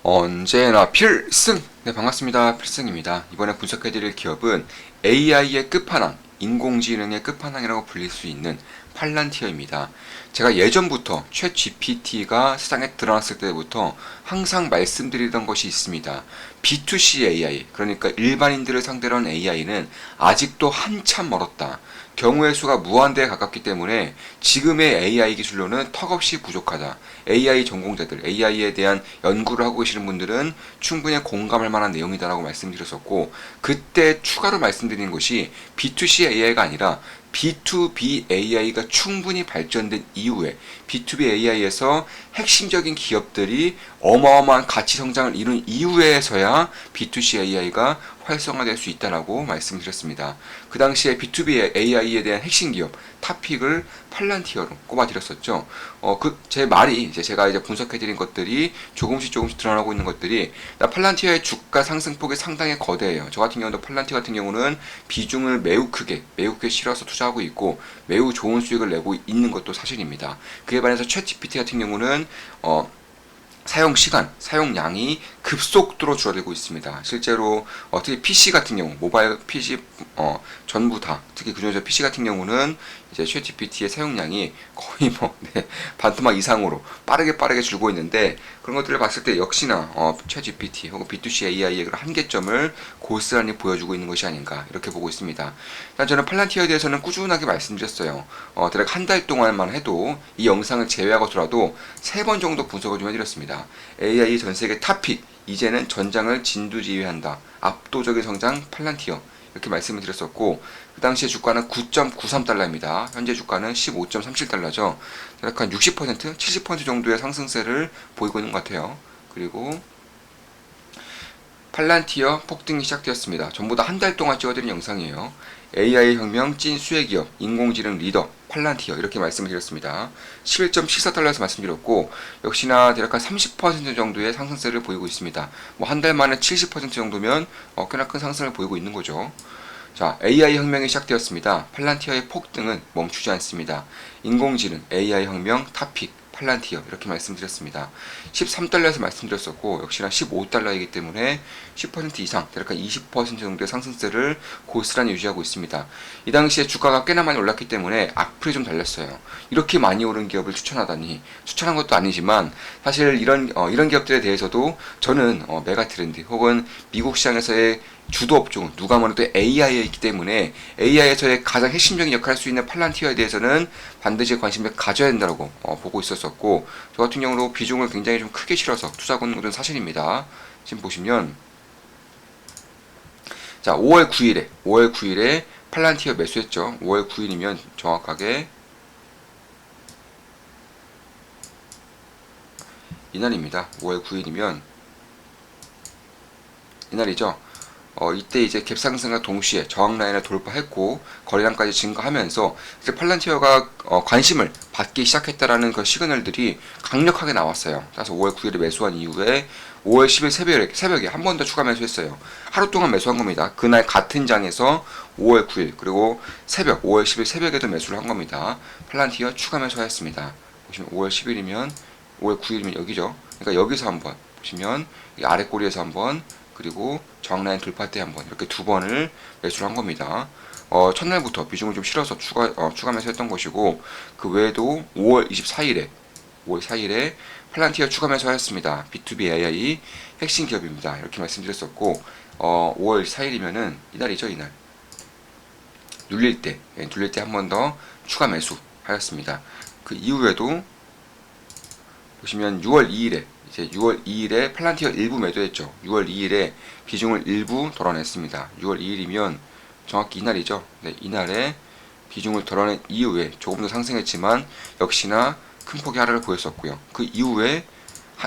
언제나 필승! 네, 반갑습니다. 필승입니다. 이번에 분석해드릴 기업은 AI의 끝판왕, 인공지능의 끝판왕이라고 불릴 수 있는 팔란티어입니다. 제가 예전부터 챗 GPT가 세상에 드러났을 때부터 항상 말씀드리던 것이 있습니다. B2C AI, 그러니까 일반인들을 상대로 한 AI는 아직도 한참 멀었다. 경우의 수가 무한대에 가깝기 때문에 지금의 AI 기술로는 턱없이 부족하다. AI 전공자들, AI에 대한 연구를 하고 계시는 분들은 충분히 공감할 만한 내용이다라고 말씀드렸었고, 그때 추가로 말씀드린 것이 B2C AI가 아니라 B2B AI가 충분히 발전된 이후에 B2B AI에서 핵심적인 기업들이 어마어마한 가치 성장을 이룬 이후에서야 B2C AI가 활성화될 수 있다라고 말씀드렸습니다. 그 당시에 B2B AI에 대한 핵심 기업 탑픽을 팔란티어로 꼽아드렸었죠. 제 말이 제가 이제 분석해드린 것들이 조금씩 드러나고 있는 것들이 팔란티어의 주가 상승폭이 상당히 거대해요. 저 같은 경우도 팔란티어 같은 경우는 비중을 매우 크게 실어서 투자하고 있고 매우 좋은 수익을 내고 있는 것도 사실입니다. 그에 반해서 챗 GPT 같은 경우는 사용 시간, 사용량이 급속도로 줄어들고 있습니다. 실제로 특히 PC 같은 경우, 모바일 PC 전부 다, 특히 그중에서 PC 같은 경우는 이제 챗GPT의 사용량이 거의 반토막 이상으로 빠르게 줄고 있는데, 그런 것들을 봤을 때 역시나 챗GPT 혹은 B2C AI의 그런 한계점을 고스란히 보여주고 있는 것이 아닌가 이렇게 보고 있습니다. 일단 저는 팔란티어에 대해서는 꾸준하게 말씀드렸어요. 대략 한 달 동안만 해도 이 영상을 제외하고서라도 3번 정도 분석을 좀 해드렸습니다. AI 전세계 탑픽, 이제는 전장을 진두지휘한다. 압도적인 성장 팔란티어, 이렇게 말씀을 드렸었고, 그 당시에 주가는 9.93달러입니다. 현재 주가는 15.37달러죠. 대략 한 60%, 70% 정도의 상승세를 보이고 있는 것 같아요. 그리고 팔란티어 폭등이 시작되었습니다. 전부 다 한 달 동안 찍어드린 영상이에요. AI 혁명 찐 수혜기업 인공지능 리더 팔란티어, 이렇게 말씀을 드렸습니다. 11.74달러에서 말씀드렸고, 역시나 대략 한 30% 정도의 상승세를 보이고 있습니다. 한 달 만에 70% 정도면 꽤나 큰 상승을 보이고 있는 거죠. 자, AI 혁명이 시작되었습니다. 팔란티어의 폭등은 멈추지 않습니다. 인공지능 AI 혁명 탑픽 팔란티어, 이렇게 말씀드렸습니다. 13달러에서 말씀드렸었고, 역시나 15달러이기 때문에 10% 이상, 대략 20% 정도의 상승세를 고스란히 유지하고 있습니다. 이 당시에 주가가 꽤나 많이 올랐기 때문에 악플이 좀 달렸어요. 이렇게 많이 오른 기업을 추천하다니. 추천한 것도 아니지만 사실 이런 기업들에 대해서도 저는 메가 트렌드 혹은 미국 시장에서의 주도 업종은 누가 뭐래도 AI에 있기 때문에 AI에서의 가장 핵심적인 역할을 할 수 있는 팔란티어에 대해서는 반드시 관심을 가져야 된다고 보고 있었었고, 저 같은 경우도 비중을 굉장히 좀 크게 실어서 투자하고 있는 것은 사실입니다. 지금 보시면 자, 5월 9일에 팔란티어 매수했죠. 5월 9일이면 정확하게 이날입니다. 5월 9일이면 이날이죠. 이때 이제 갭상승과 동시에 저항 라인을 돌파했고 거래량까지 증가하면서 이제 팔란티어가 관심을 받기 시작했다라는 그 시그널들이 강력하게 나왔어요. 그래서 5월 9일에 매수한 이후에 5월 10일 새벽에 한 번 더 추가 매수했어요. 하루 동안 매수한 겁니다. 그날 같은 장에서 5월 9일 그리고 5월 10일 새벽에도 매수를 한 겁니다. 팔란티어 추가 매수하였습니다. 보시면 5월 10일이면 5월 9일이면 여기죠. 그러니까 여기서 한번 보시면 아래 꼬리에서 한번, 그리고 저항라인 돌파 때 한번, 이렇게 2번을 매수를 한 겁니다. 첫날부터 비중을 좀 실어서 추가 매수했던 것이고, 그 외에도 5월 4일에 팔란티어 추가 매수하였습니다. B2B AI 핵심 기업입니다. 이렇게 말씀드렸었고, 5월 4일이면은 이날이죠, 이날. 눌릴 때 한 번 더 추가 매수하였습니다. 그 이후에도 보시면 6월 2일에 팔란티어 일부 매도했죠. 6월 2일에 비중을 일부 덜어냈습니다. 6월 2일이면 정확히 이날이죠. 네, 이날에 비중을 덜어낸 이후에 조금 더 상승했지만 역시나 큰 폭의 하락을 보였었고요. 그 이후에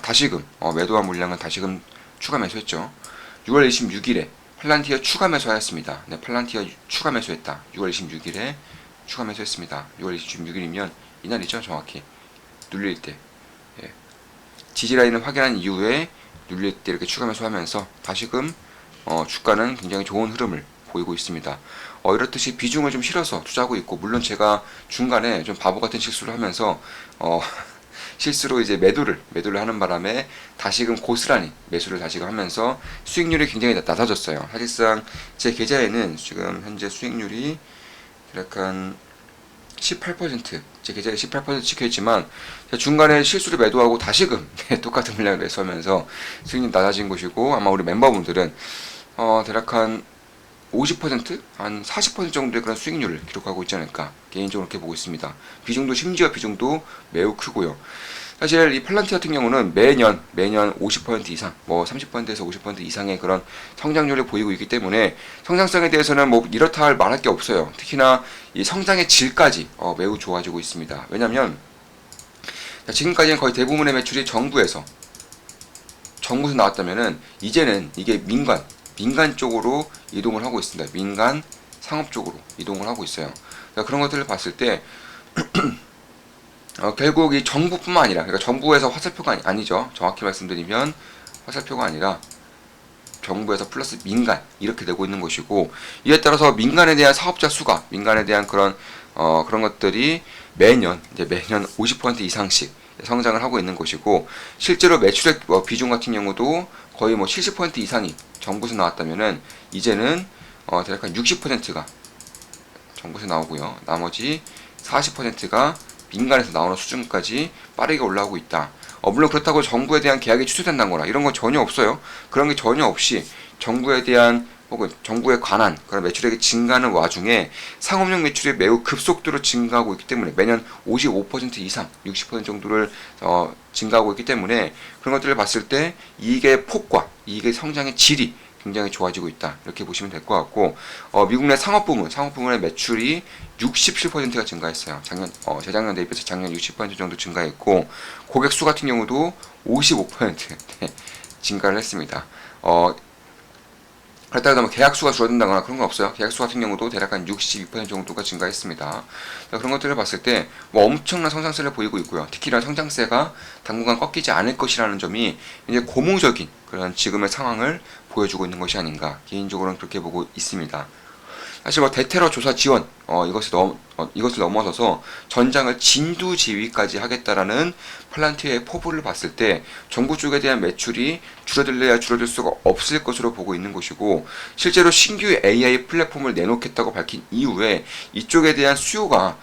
다시금 매도한 물량은 다시금 추가 매수했죠. 6월 26일에 팔란티어 추가 매수하였습니다. 네, 팔란티어 추가 매수했다. 6월 26일에 추가 매수했습니다. 6월 26일이면 이날이죠. 정확히 눌릴 때. 예. 지지라인을 확인한 이후에 눌릴 때 이렇게 추가 매수하면서 다시금 주가는 굉장히 좋은 흐름을 보이고 있습니다. 이렇듯이 비중을 좀 실어서 투자하고 있고, 물론 제가 중간에 좀 바보 같은 실수를 하면서 실수로 이제 매도를 하는 바람에 다시금 고스란히 매수를 다시금 하면서 수익률이 굉장히 낮아졌어요. 사실상 제 계좌에는 지금 현재 수익률이 약간 18%, 제 계좌에 18% 찍혀있지만 중간에 실수를 매도하고 다시금 똑같은 물량을 매수하면서 수익률이 낮아진 것이고, 아마 우리 멤버분들은 대략 한 50%? 한 40% 정도의 그런 수익률을 기록하고 있지 않을까, 개인적으로 그렇게 보고 있습니다. 심지어 비중도 매우 크고요. 사실 이 팔란티 같은 경우는 매년 50% 이상, 뭐 30%에서 50% 이상의 그런 성장률을 보이고 있기 때문에 성장성에 대해서는 뭐 이렇다 할 말할 게 없어요. 특히나 이 성장의 질까지 매우 좋아지고 있습니다. 왜냐면 지금까지는 거의 대부분의 매출이 정부에서 나왔다면은 이제는 이게 민간 쪽으로 이동을 하고 있습니다. 민간 상업 쪽으로 이동을 하고 있어요. 그런 것들을 봤을 때 결국 이 정부뿐만 아니라, 그러니까 정부에서 화살표가 아니죠. 정확히 말씀드리면 화살표가 아니라 정부에서 플러스 민간, 이렇게 되고 있는 것이고, 이에 따라서 민간에 대한 사업자 수가, 민간에 대한 그런 것들이 매년 50% 이상씩 성장을 하고 있는 것이고, 실제로 매출액 비중 같은 경우도 거의 뭐 70% 이상이 정부에서 나왔다면은 이제는 대략 한 60%가 정부에서 나오고요. 나머지 40%가 민간에서 나오는 수준까지 빠르게 올라오고 있다. 물론 그렇다고 정부에 대한 계약이 취소된다는 거나 이런 건 전혀 없어요. 그런 게 전혀 없이 정부에 대한 혹은 정부에 관한 그런 매출액이 증가하는 와중에 상업용 매출이 매우 급속도로 증가하고 있기 때문에 매년 55% 이상, 60% 정도를 증가하고 있기 때문에 그런 것들을 봤을 때 이익의 폭과 이익의 성장의 질이 굉장히 좋아지고 있다, 이렇게 보시면 될 것 같고, 미국 내 상업부문의 매출이 67%가 증가했어요. 재작년 대비해서 작년 60% 정도 증가했고, 고객 수 같은 경우도 55% 증가를 했습니다. 그렇다고 뭐 계약 수가 줄어든다거나 그런 건 없어요. 계약 수 같은 경우도 대략 한 62% 정도가 증가했습니다. 그런 것들을 봤을 때 뭐 엄청난 성장세를 보이고 있고요. 특히 이런 성장세가 당분간 꺾이지 않을 것이라는 점이 이제 고무적인 그런 지금의 상황을 보여주고 있는 것이 아닌가, 개인적으로는 그렇게 보고 있습니다. 사실 뭐 대테러 조사 지원 이것을 넘어서서 전장을 진두지휘까지 하겠다라는 팔란티어의 포부를 봤을 때 정부 쪽에 대한 매출이 줄어들래야 줄어들 수가 없을 것으로 보고 있는 것이고, 실제로 신규 AI 플랫폼을 내놓겠다고 밝힌 이후에 이쪽에 대한 수요가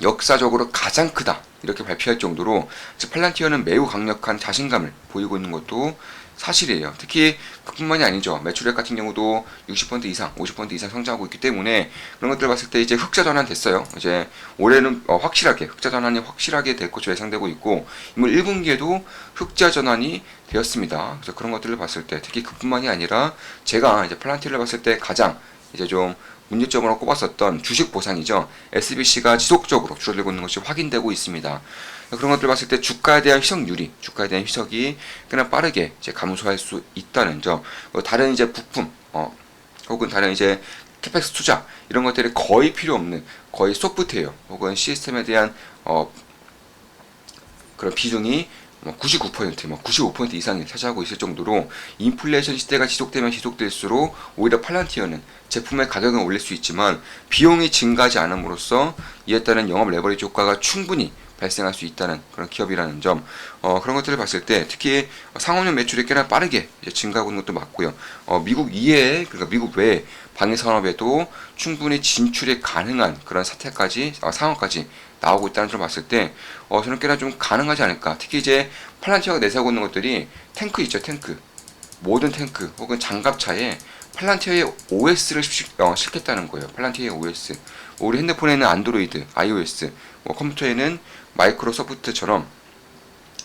역사적으로 가장 크다, 이렇게 발표할 정도로 팔란티어는 매우 강력한 자신감을 보이고 있는 것도 사실이에요. 특히 그뿐만이 아니죠. 매출액 같은 경우도 60% 이상, 50% 이상 성장하고 있기 때문에 그런 것들을 봤을 때 이제 흑자 전환 됐어요. 이제 올해는 흑자 전환이 확실하게 될 것으로 예상되고 있고, 이번 1분기에도 흑자 전환이 되었습니다. 그래서 그런 것들을 봤을 때 특히 그뿐만이 아니라 제가 이제 팔란티어를 봤을 때 가장 이제 좀 문제점으로 꼽았었던 주식 보상이죠. SBC가 지속적으로 줄어들고 있는 것이 확인되고 있습니다. 그런 것들 봤을 때 주가에 대한 희석이 그냥 빠르게 이제 감소할 수 있다는 점, 다른 이제 부품, 혹은 다른 이제 캐펙스 투자, 이런 것들이 거의 필요 없는, 거의 소프트웨어 혹은 시스템에 대한 그런 비중이 99%, 95% 이상을 차지하고 있을 정도로 인플레이션 시대가 지속되면 지속될수록 오히려 팔란티어는 제품의 가격은 올릴 수 있지만 비용이 증가하지 않음으로써 이에 따른 영업 레버리지 효과가 충분히 발생할 수 있다는 그런 기업이라는 점, 그런 것들을 봤을 때 특히 상업용 매출이 꽤나 빠르게 증가하고 있는 것도 맞고요. 미국 이외에, 그러니까 미국 외에 방위 산업에도 충분히 진출이 가능한 그런 상황까지 나오고 있다는 점을 봤을 때 저는 꽤나 좀 가능하지 않을까. 특히 이제 팔란티어가 내세우고 있는 것들이 탱크 있죠, 탱크. 모든 탱크 혹은 장갑차에 팔란티어의 OS를 실겠다는 거예요. 팔란티어의 OS. 우리 핸드폰에는 안드로이드, iOS, 컴퓨터에는 마이크로소프트처럼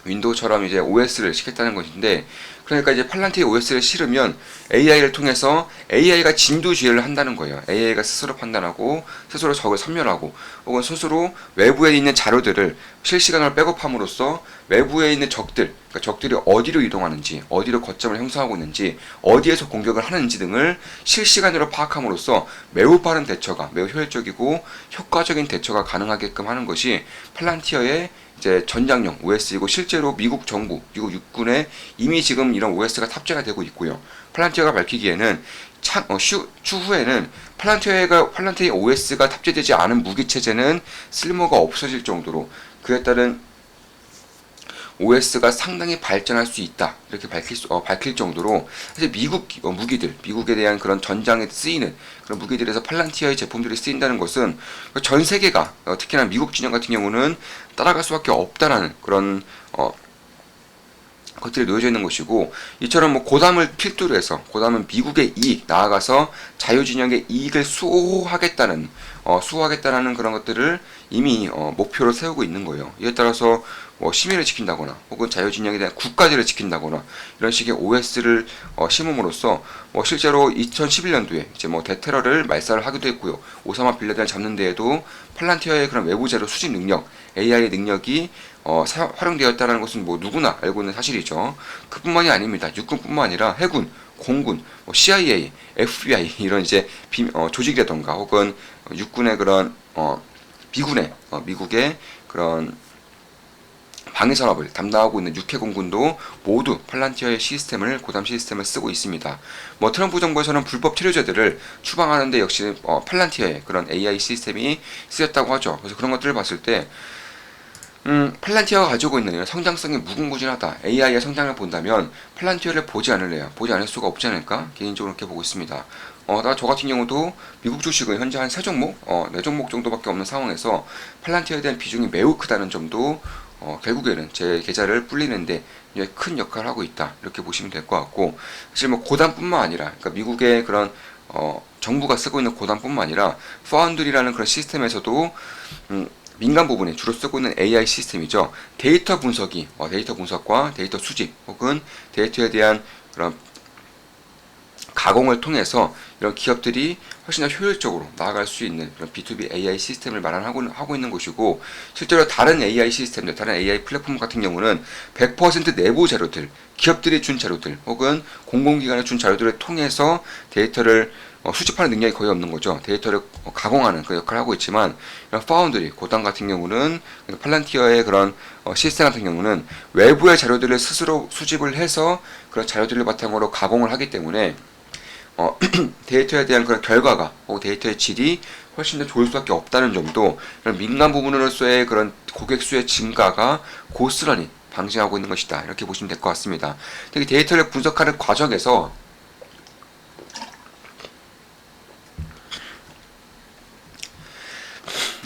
윈도우처럼 이제 OS를 시켰다는 것인데, 그러니까 이제 팔란티의 OS를 실으면 AI를 통해서 AI가 진두지휘를 한다는 거예요. AI가 스스로 판단하고 스스로 적을 선멸하고 혹은 스스로 외부에 있는 자료들을 실시간으로 백업함으로써 외부에 있는 그러니까 적들이 어디로 이동하는지, 어디로 거점을 형성하고 있는지, 어디에서 공격을 하는지 등을 실시간으로 파악함으로써 매우 빠른 대처가, 매우 효율적이고 효과적인 대처가 가능하게끔 하는 것이 팔란티어의 이제 전장용 OS이고, 실제로 미국 정부, 미국 육군에 이미 지금 이런 OS가 탑재가 되고 있고요. 팔란티어가 밝히기에는 추후에는 팔란티어의 OS가 탑재되지 않은 무기 체제는 쓸모가 없어질 정도로, 그에 따른 OS가 상당히 발전할 수 있다 이렇게 밝힐 정도로 사실 미국 무기들, 미국에 대한 그런 전장에 쓰이는 그런 무기들에서 팔란티어의 제품들이 쓰인다는 것은 전 세계가 특히나 미국 진영 같은 경우는 따라갈 수밖에 없다라는 그런 것들이 놓여져 있는 것이고, 이처럼 뭐 고담을 필두로 해서 고담은 미국의 이익, 나아가서 자유진영의 이익을 수호하겠다는 그런 것들을 이미 목표로 세우고 있는 거예요. 이에 따라서 뭐 시민을 지킨다거나 혹은 자유진영에 대한 국가들을 지킨다거나 이런 식의 OS를 심음으로써 실제로 2011년도에 이제 뭐 대테러를 말살을 하기도 했고요. 오사마 빌라덴을 잡는 데에도 팔란티어의 그런 외부 자료 수집 능력, AI의 능력이 활용되었다는 것은 뭐 누구나 알고 있는 사실이죠. 그뿐만이 아닙니다. 육군뿐만 아니라 해군, 공군, CIA, FBI 이런 이제 조직이라던가 혹은 육군의 그런 미국의 그런 방위 산업을 담당하고 있는 육해공군도 모두 팔란티어의 고담 시스템을 쓰고 있습니다. 트럼프 정부에서는 불법 체류자들을 추방하는데 역시 팔란티어의 그런 AI 시스템이 쓰였다고 하죠. 그래서 그런 것들을 봤을 때 팔란티어가 가지고 있는 이런 성장성이 무궁무진하다. AI의 성장을 본다면 팔란티어를 보지 않을 수가 없지 않을까? 개인적으로 그렇게 보고 있습니다. 저 같은 경우도 미국 주식은 현재 한 3종목, 4종목 정도밖에 없는 상황에서 팔란티어에 대한 비중이 매우 크다는 점도 결국에는 제 계좌를 불리는데 큰 역할을 하고 있다. 이렇게 보시면 될 것 같고, 사실 고담뿐만 아니라, 그러니까 미국의 그런 정부가 쓰고 있는 고담뿐만 아니라 파운드리라는 그런 시스템에서도 민간 부분에 주로 쓰고 있는 AI 시스템이죠. 데이터 분석이, 데이터 분석과 데이터 수집 혹은 데이터에 대한 그런 가공을 통해서 이런 기업들이 훨씬 더 효율적으로 나아갈 수 있는 그런 B2B AI 시스템을 마련하고 있는 것이고, 실제로 다른 AI 시스템들, 다른 AI 플랫폼 같은 경우는 100% 내부 자료들, 기업들이 준 자료들 혹은 공공기관이 준 자료들을 통해서 데이터를 수집하는 능력이 거의 없는 거죠. 데이터를 가공하는 그 역할을 하고 있지만, 파운드리, 고담 같은 경우는, 팔란티어의 그런 시스템 같은 경우는 외부의 자료들을 스스로 수집을 해서 그런 자료들을 바탕으로 가공을 하기 때문에 데이터에 대한 그런 결과가 혹은 데이터의 질이 훨씬 더 좋을 수밖에 없다는 점도 민간 부분으로서의 그런 고객 수의 증가가 고스란히 방지하고 있는 것이다. 이렇게 보시면 될 것 같습니다. 특히 데이터를 분석하는 과정에서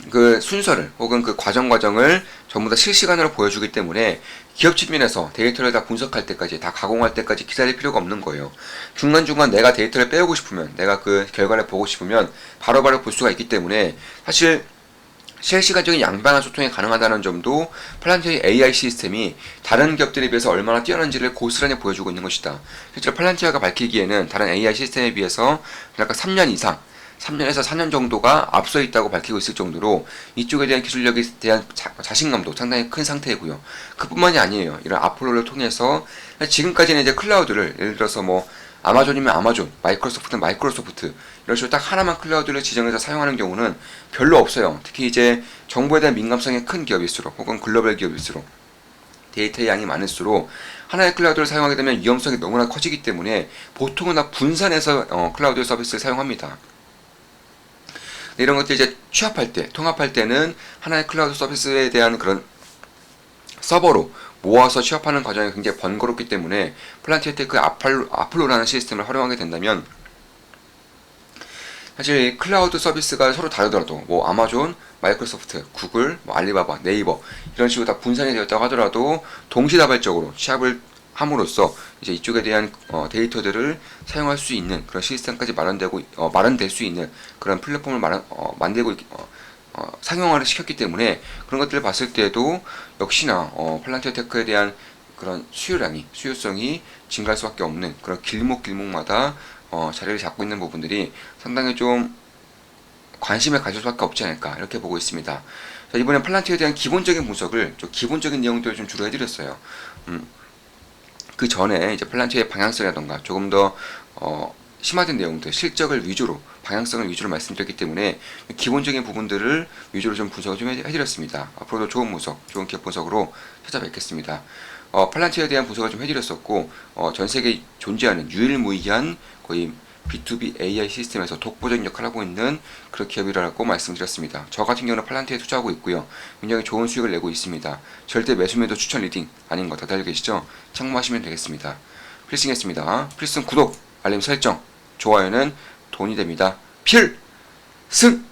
그 순서를 혹은 그 과정을 전부 다 실시간으로 보여주기 때문에 기업 측면에서 데이터를 다 분석할 때까지, 다 가공할 때까지 기다릴 필요가 없는 거예요. 중간중간 내가 데이터를 빼오고 싶으면, 내가 그 결과를 보고 싶으면 바로바로 볼 수가 있기 때문에 사실 실시간적인 양방향 소통이 가능하다는 점도 팔란티어의 AI 시스템이 다른 기업들에 비해서 얼마나 뛰어난지를 고스란히 보여주고 있는 것이다. 실제로 팔란티어가 밝히기에는 다른 AI 시스템에 비해서 약간 3년 이상, 3년에서 4년 정도가 앞서 있다고 밝히고 있을 정도로 이쪽에 대한 기술력에 대한 자신감도 상당히 큰 상태이고요. 그뿐만이 아니에요. 이런 아폴로를 통해서 지금까지는 이제 클라우드를, 예를 들어서 아마존이면 아마존, 마이크로소프트는 마이크로소프트, 이런 식으로 딱 하나만 클라우드를 지정해서 사용하는 경우는 별로 없어요. 특히 이제 정보에 대한 민감성이 큰 기업일수록 혹은 글로벌 기업일수록 데이터의 양이 많을수록 하나의 클라우드를 사용하게 되면 위험성이 너무나 커지기 때문에 보통은 다 분산해서 클라우드 서비스를 사용합니다. 이런 것들 이제 취합할 때, 통합할 때는 하나의 클라우드 서비스에 대한 그런 서버로 모아서 취합하는 과정이 굉장히 번거롭기 때문에 플란티어 테크의 아폴로라는 시스템을 활용하게 된다면, 사실 클라우드 서비스가 서로 다르더라도 아마존, 마이크로소프트, 구글, 알리바바, 네이버 이런 식으로 다 분산이 되었다고 하더라도 동시다발적으로 취합을 함으로써 이제 이쪽에 대한 데이터들을 사용할 수 있는 그런 시스템까지 마련될 수 있는 그런 플랫폼을 만들고 상용화를 시켰기 때문에 그런 것들을 봤을 때에도 역시나 팔란티어 테크에 대한 그런 수요성이 증가할 수밖에 없는 그런 길목마다 자리를 잡고 있는 부분들이 상당히 좀 관심을 가질 수밖에 없지 않을까 이렇게 보고 있습니다. 자, 이번엔 팔란티어에 대한 기본적인 분석을, 좀 기본적인 내용들을 좀 주로 해드렸어요. 그 전에 이제 팔란티어의 방향성이라던가 조금 더 심화된 내용들, 실적을 위주로, 방향성을 위주로 말씀드렸기 때문에 기본적인 부분들을 위주로 좀 분석을 좀 해드렸습니다. 앞으로도 좋은 분석, 좋은 기업 분석으로 찾아뵙겠습니다. 팔란티어에 대한 분석을 좀 해드렸었고, 전 세계에 존재하는 유일무이한 거의 B2B AI 시스템에서 독보적인 역할을 하고 있는 그런 기업이라고 말씀드렸습니다. 저 같은 경우는 팔란티에 투자하고 있고요. 굉장히 좋은 수익을 내고 있습니다. 절대 매수매도 추천 리딩 아닌 거 다들 알고 계시죠? 참고하시면 되겠습니다. 필승했습니다. 필승 구독, 알림 설정, 좋아요는 돈이 됩니다. 필승!